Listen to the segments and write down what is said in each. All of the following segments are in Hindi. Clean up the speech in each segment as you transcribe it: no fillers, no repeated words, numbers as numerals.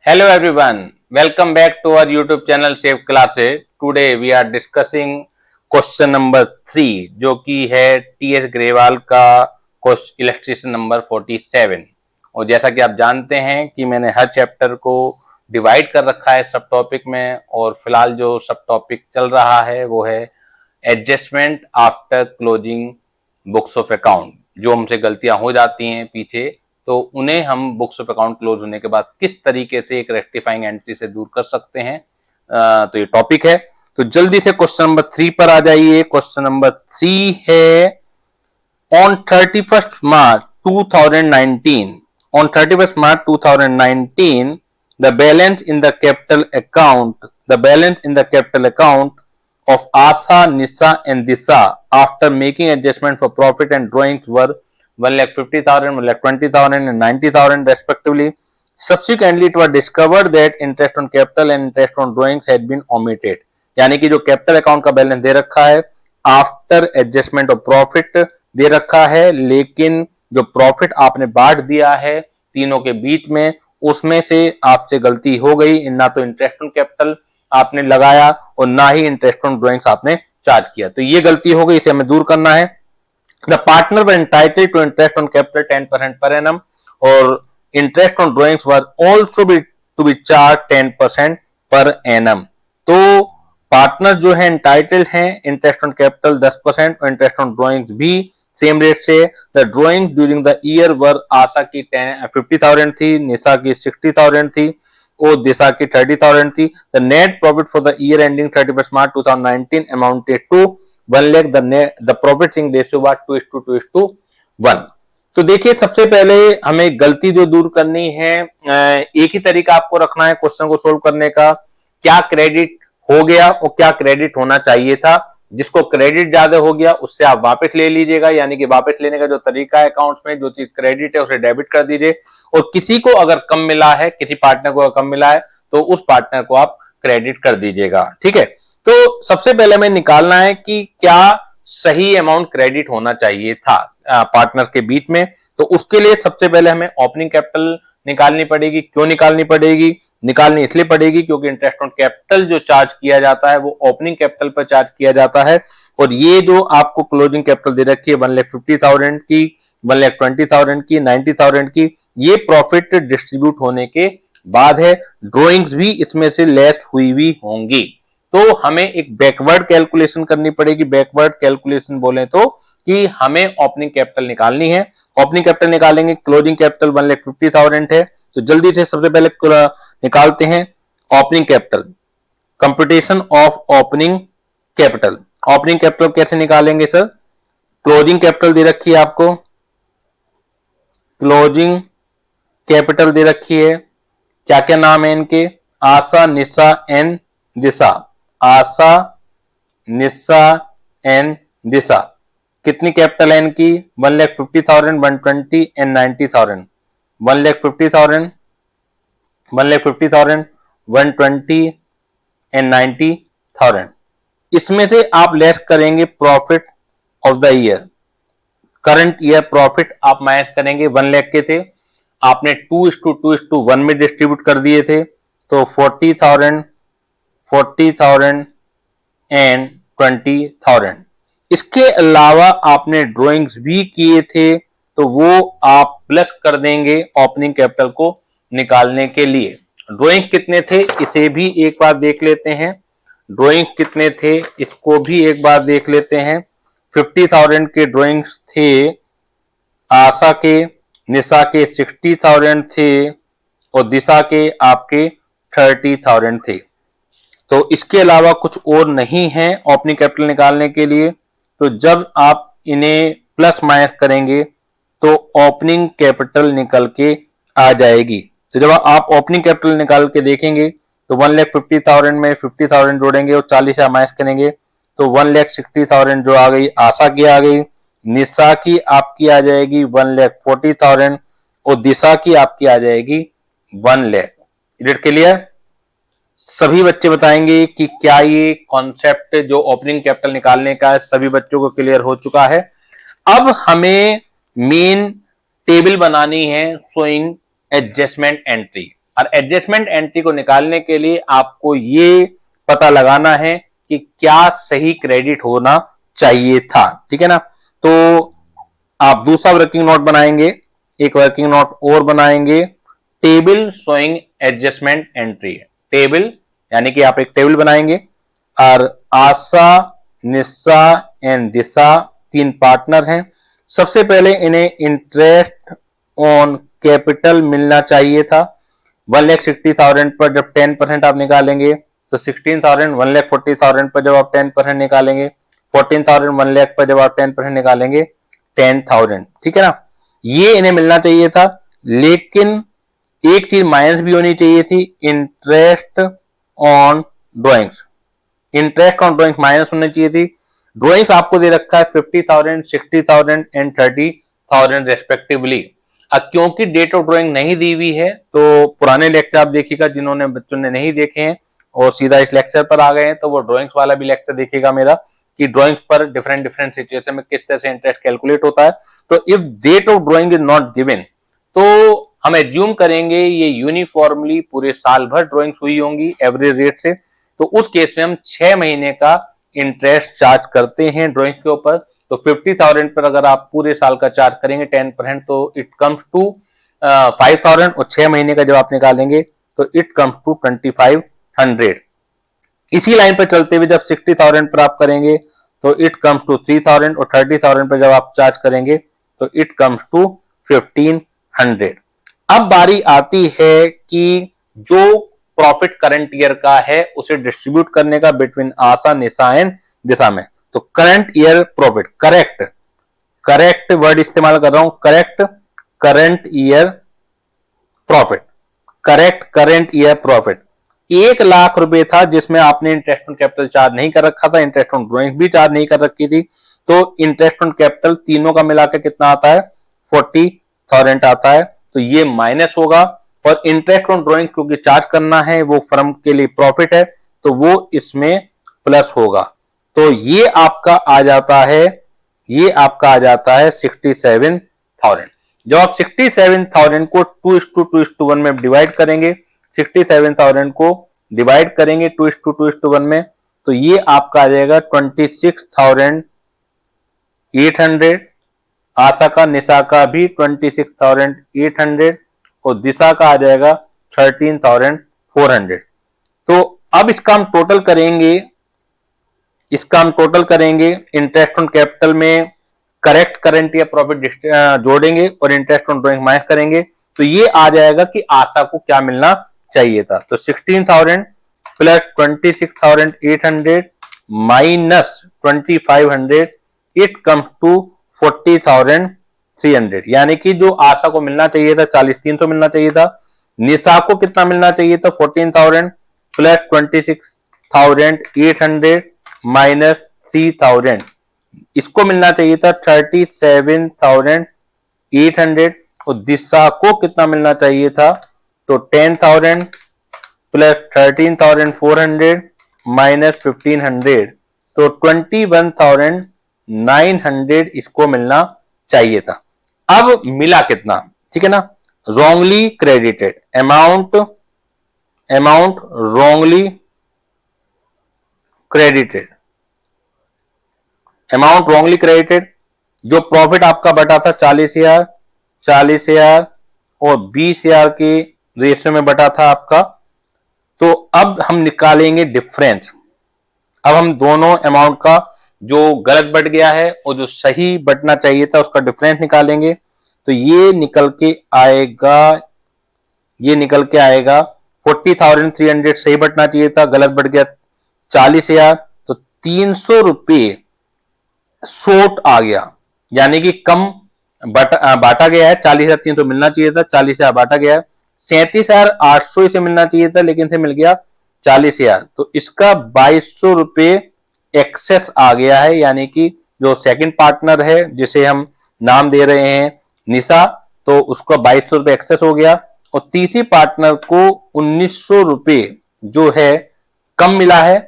Hello everyone, welcome back to our YouTube channel Safe Classes. Today we are discussing question number 3 जो कि है टी.एस. ग्रेवाल का क्वेश्चन इलस्ट्रेशन नंबर 47। और जैसा कि आप जानते हैं कि मैंने हर चैप्टर को डिवाइड कर रखा है सब टॉपिक में, और फिलहाल जो सब टॉपिक चल रहा है वो है adjustment after closing books of account. जो हमसे गलतियां हो जाती हैं पीछे, तो उन्हें हम बुक्स ऑफ अकाउंट क्लोज होने के बाद किस तरीके से एक रेक्टिफाइंग एंट्री से दूर कर सकते हैं, तो ये टॉपिक है। तो जल्दी से क्वेश्चन नंबर 3 पर आ जाइए। क्वेश्चन नंबर 3 है on 31st March 2019 the balance in the capital account of Asa, Nisa and Disha after making adjustment for profit and drawings were 1,50,000, 1,20,000 and 90,000 respectively. Subsequently it was discovered that interest on capital and interest on drawings had been omitted. यानी कि जो कैपिटल अकाउंट का बैलेंस दे रखा है आफ्टर एडजस्टमेंट ऑफ प्रॉफिट दे रखा है, लेकिन जो प्रॉफिट आपने बांट दिया है तीनों के बीच में, उसमें से आपसे गलती हो गई। ना तो इंटरेस्ट ऑन कैपिटल आपने लगाया और ना ही इंटरेस्ट ऑन ड्रॉइंग्स आपने चार्ज किया, तो ये गलती हो गई, इसे हमें दूर करना है। The partner were entitled to interest on capital 10% per annum और interest on drawings were also to be charge 10% per annum। तो पार्टनर जो है एंटाइटल्ड हैं इंटरेस्ट ऑन कैपिटल 10% और इंटरेस्ट ऑन ड्रॉइंग्स भी सेम रेट से। The drawing during the year were Asha की 50,000 थी, निशा की 60,000 थी और दिशा की 30,000 थी। The net profit for the year ending 31st March 2019 amounted to 1 lakh. The profit sharing ratio was 2:1। तो देखिए, सबसे पहले हमें गलती जो दूर करनी है, एक ही तरीका आपको रखना है क्वेश्चन को सोल्व करने का। क्या क्रेडिट हो गया और क्या क्रेडिट होना चाहिए था। जिसको क्रेडिट ज्यादा हो गया उससे आप वापस ले लीजिएगा, यानी कि वापस लेने का जो तरीका है अकाउंट्स में, जो चीज क्रेडिट है उसे डेबिट कर दीजिए। और किसी को अगर कम मिला है, किसी पार्टनर को अगर कम मिला है, तो उस पार्टनर को आप क्रेडिट कर दीजिएगा। ठीक है, तो सबसे पहले हमें निकालना है कि क्या सही अमाउंट क्रेडिट होना चाहिए था पार्टनर के बीच में। तो उसके लिए सबसे पहले हमें ओपनिंग कैपिटल निकालनी पड़ेगी। क्यों निकालनी पड़ेगी? निकालनी इसलिए पड़ेगी क्योंकि इंटरेस्ट ऑन कैपिटल जो चार्ज किया जाता है वो ओपनिंग कैपिटल पर चार्ज किया जाता है। और ये जो आपको क्लोजिंग कैपिटल दे रखी है 1,50,000 की, 1,20,000 की, 90,000 की, ये प्रॉफिट डिस्ट्रीब्यूट होने के बाद है। ड्रॉइंग्स भी इसमें से लेस हुई हुई होंगी, तो हमें एक बैकवर्ड कैलकुलेशन करनी पड़ेगी। बैकवर्ड कैलकुलेशन बोले तो कि हमें ओपनिंग कैपिटल निकालनी है। ओपनिंग कैपिटल निकालेंगे, क्लोजिंग कैपिटल 1,50,000 है, तो जल्दी से सबसे पहले निकालते हैं opening capital. Computation of opening capital. Opening capital कैसे निकालेंगे सर? क्लोजिंग कैपिटल दे रखी है आपको, क्लोजिंग कैपिटल दे रखी है। क्या क्या नाम है इनके? आशा, निशा एंड दिशा। आशा, निशा एंड दिशा। कितनी कैपिटल है इनकी? 1,50,000, 120 एंड 90,000। 1,50,000, 1,50,000, 120 एंड 90,000। इसमें से आप लेस करेंगे profit of the year. Current year profit आप माइनस करेंगे। 1 लाख के थे, आपने 2:2:1 में डिस्ट्रीब्यूट कर दिए थे, तो 40,000, 40,000 एंड 20,000। इसके अलावा आपने ड्रॉइंग्स भी किए थे, तो वो आप प्लस कर देंगे ओपनिंग कैपिटल को निकालने के लिए। ड्रॉइंग कितने थे इसे भी एक बार देख लेते हैं। ड्रॉइंग कितने थे इसको भी एक बार देख लेते हैं। 50,000 के ड्रॉइंग्स थे, आशा के, निशा के 60,000 थे और दिशा के आपके 30,000 थे। तो इसके अलावा कुछ और नहीं है ओपनिंग कैपिटल निकालने के लिए। तो जब आप इन्हें प्लस माइनस करेंगे तो ओपनिंग कैपिटल निकल के आ जाएगी। तो जब आप ओपनिंग कैपिटल निकाल के देखेंगे तो 1,50,000 में 50,000 जोड़ेंगे और 40 माइनस करेंगे तो 1,60,000 जो आ गई आशा की आ गई। निशा की आपकी आ जाएगी 1,40,000 और दिशा की आपकी आ जाएगी 1 लाख। It clear? सभी बच्चे बताएंगे कि क्या ये कॉन्सेप्ट जो ओपनिंग कैपिटल निकालने का है सभी बच्चों को क्लियर हो चुका है। अब हमें मेन टेबल बनानी है शोइंग एडजस्टमेंट एंट्री। और एडजस्टमेंट एंट्री को निकालने के लिए आपको ये पता लगाना है कि क्या सही क्रेडिट होना चाहिए था, ठीक है ना। तो आप दूसरा वर्किंग नोट बनाएंगे, एक वर्किंग नोट और बनाएंगे, table showing adjustment entry. Table यानी कि आप एक टेबल बनाएंगे और आशा, निशा एंड दिशा 3 पार्टनर हैं। सबसे पहले इन्हें इंटरेस्ट ऑन कैपिटल मिलना चाहिए था 1,60,000 पर। जब 10% आप निकालेंगे तो 16,000, 1,40,000 पर जब आप 10% निकालेंगे, 14,000, 1 लाख पर जब आप 10% निकालेंगे 10,000, ठीक है ना। ये इन्हें मिलना चाहिए था, लेकिन एक चीज माइनस भी होनी चाहिए थी, interest on drawings. Interest on drawings minus होनी चाहिए थी। ड्रॉइंग्स आपको दे रखा है 50,000, 60,000 एंड 30,000 रेस्पेक्टिवली। अब क्योंकि डेट ऑफ ड्रॉइंग नहीं दी हुई है तो पुराने लेक्चर आप देखिएगा, जिन्होंने बच्चों ने नहीं देखे हैं और सीधा इस लेक्चर पर आ गए हैं तो वो ड्रॉइंग्स वाला भी लेक्चर देखिएगा मेरा, कि ड्रॉइंग्स पर डिफरेंट डिफरेंट सिचुएशन में किस तरह से इंटरेस्ट कैलकुलेट होता है। तो if date of drawing is not given तो हम एज्यूम करेंगे ये यूनिफॉर्मली पूरे साल भर ड्रॉइंग्स हुई होंगी एवरेज रेट से, तो उस केस में हम 6 महीने का इंटरेस्ट चार्ज करते हैं ड्रॉइंग के ऊपर। तो 50,000 पर अगर आप पूरे साल का चार्ज करेंगे 10% तो इट कम्स टू 5,000, और 6 महीने का जब आप निकालेंगे तो इट कम्स टू 2,500। इसी लाइन पर चलते हुए जब 60,000 पर आप करेंगे तो इट कम्स टू 3,000, और 30,000 पर जब आप चार्ज करेंगे तो इट कम्स टू 1,500। अब बारी आती है कि जो प्रॉफिट करंट ईयर का है उसे डिस्ट्रीब्यूट करने का बिटवीन आशा, निशा एंड दिशा में। तो current year profit, correct word इस्तेमाल कर रहा हूं, correct current year profit, correct current year profit 1 lakh रुपए था, जिसमें आपने इंटरेस्ट ऑन कैपिटल चार्ज नहीं कर रखा था, इंटरेस्ट ऑन ड्रॉइंग भी चार्ज नहीं कर रखी थी। तो इंटरेस्ट ऑन कैपिटल तीनों का मिलाकर कितना आता है, 40,000 आता है, तो ये माइनस होगा। और इंटरेस्ट ऑन ड्रॉइंग क्योंकि चार्ज करना है, वो फर्म के लिए प्रॉफिट है, तो वो इसमें प्लस होगा। तो ये आपका आ जाता है, ये आपका आ जाता है 67,000। जब आप 67,000 को 2:2:1 में डिवाइड करेंगे, 67,000 को डिवाइड करेंगे 2:2:1 में, तो ये आपका आ जाएगा 26,800। आशा का, निशा का भी 26,800 और दिशा का आ जाएगा 13,400। तो अब इसका हम टोटल करेंगे, इंटरेस्ट ऑन कैपिटल में करेक्ट करंट या प्रॉफिट जोड़ेंगे और इंटरेस्ट ऑन ड्रॉइंग माइनस करेंगे, तो ये आ जाएगा कि आशा को क्या मिलना चाहिए था। तो 16,000 plus 26,800 minus 2,500 it comes to 40,300। यानी कि जो आशा को मिलना चाहिए था 40,300 मिलना चाहिए था, निशा को कितना मिलना चाहिए था 14,000 प्लस 26,800 माइनस 3,000, इसको मिलना चाहिए था 37,800। और दिशा को कितना मिलना चाहिए था, तो 10,000 प्लस 13,400 माइनस 1,500, तो 21,900 इसको मिलना चाहिए था। अब मिला कितना, ठीक है ना, wrongly credited amount wrongly credited, जो प्रॉफिट आपका बटा था 40,000 और 20,000 के रेशियो में बटा था आपका। तो अब हम निकालेंगे डिफरेंस। अब हम दोनों अमाउंट का जो गलत बट गया है और जो सही बटना चाहिए था उसका डिफरेंस निकालेंगे। तो ये निकल के आएगा 40,300 सही बटना चाहिए था, गलत बट गया 40,000, तो 300 रुपये शॉर्ट आ गया, यानी कि कम बांटा गया है। 40,300 मिलना चाहिए था, 40,000 बांटा गया है। 37,800 इसे मिलना चाहिए था, लेकिन इसे मिल गया 40,000, तो इसका 2,200 रुपये एक्सेस आ गया है। यानी कि जो सेकंड पार्टनर है जिसे हम नाम दे रहे हैं निशा, तो उसका 2,200 रुपये एक्सेस हो गया। और तीसरी पार्टनर को 1,900 रुपये जो है कम मिला है।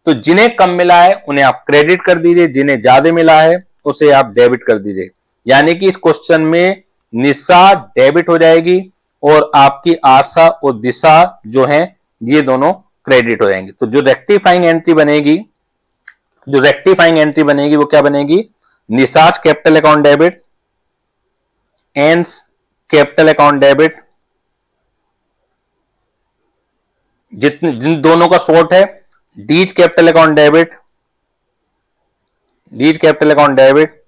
तो जिन्हें कम मिला है उन्हें आप क्रेडिट कर दीजिए, जिन्हें ज्यादा मिला है उसे आप डेबिट कर दीजिए। यानी कि इस क्वेश्चन में निशा डेबिट हो जाएगी और आपकी आशा और दिशा जो है ये दोनों क्रेडिट हो जाएंगे। तो जो रेक्टिफाइंग एंट्री बनेगी वो क्या बनेगी? निसाज कैपिटल अकाउंट डेबिट, एंस कैपिटल अकाउंट डेबिट, जिन दोनों का शॉर्ट है डीज कैपिटल अकाउंट डेबिट,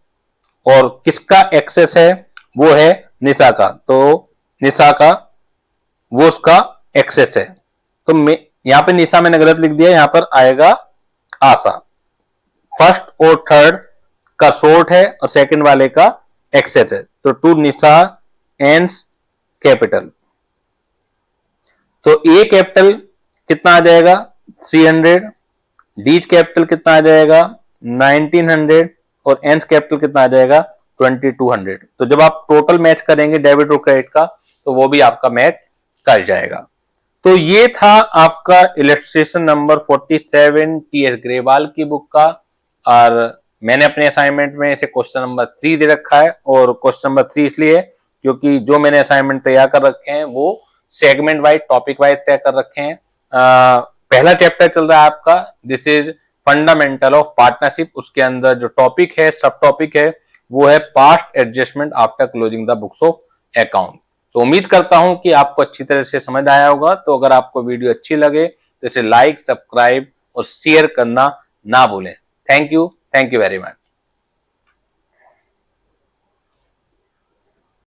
और किसका एक्सेस है? वो है निशा का। तो निशा का वो उसका एक्सेस है। तो यहां पे निशा मैंने गलत लिख दिया, यहां पर आएगा आशा। फर्स्ट और थर्ड का शॉर्ट है और सेकंड वाले का एक्सेस है। तो टू निशा एंड्स कैपिटल, तो ए कैपिटल कितना आ जाएगा? 300, डीज कैपिटल कितना आ जाएगा? 1900, और एंड्स कैपिटल कितना आ जाएगा? 2200। तो जब आप टोटल मैच करेंगे डेबिट और क्रेडिट का, तो वो भी आपका मैच कर जाएगा। तो ये था आपका इलस्ट्रेशन नंबर 47 टीएस ग्रेवाल की बुक का, और मैंने अपने असाइनमेंट में इसे क्वेश्चन नंबर 3 दे रखा है। और क्वेश्चन नंबर 3 इसलिए क्योंकि जो मैंने असाइनमेंट तैयार कर रखे हैं वो सेगमेंट वाइज, टॉपिक वाइज तय कर रखे हैं। पहला चैप्टर चल रहा है आपका, this is fundamental of partnership. उसके अंदर जो टॉपिक है, सब टॉपिक है, वो है past adjustment after closing the books of account. तो उम्मीद करता हूं कि आपको अच्छी तरह से समझ आया होगा। तो अगर आपको वीडियो अच्छी लगे तो इसे लाइक, सब्सक्राइब और शेयर करना ना भूलें। Thank you very much.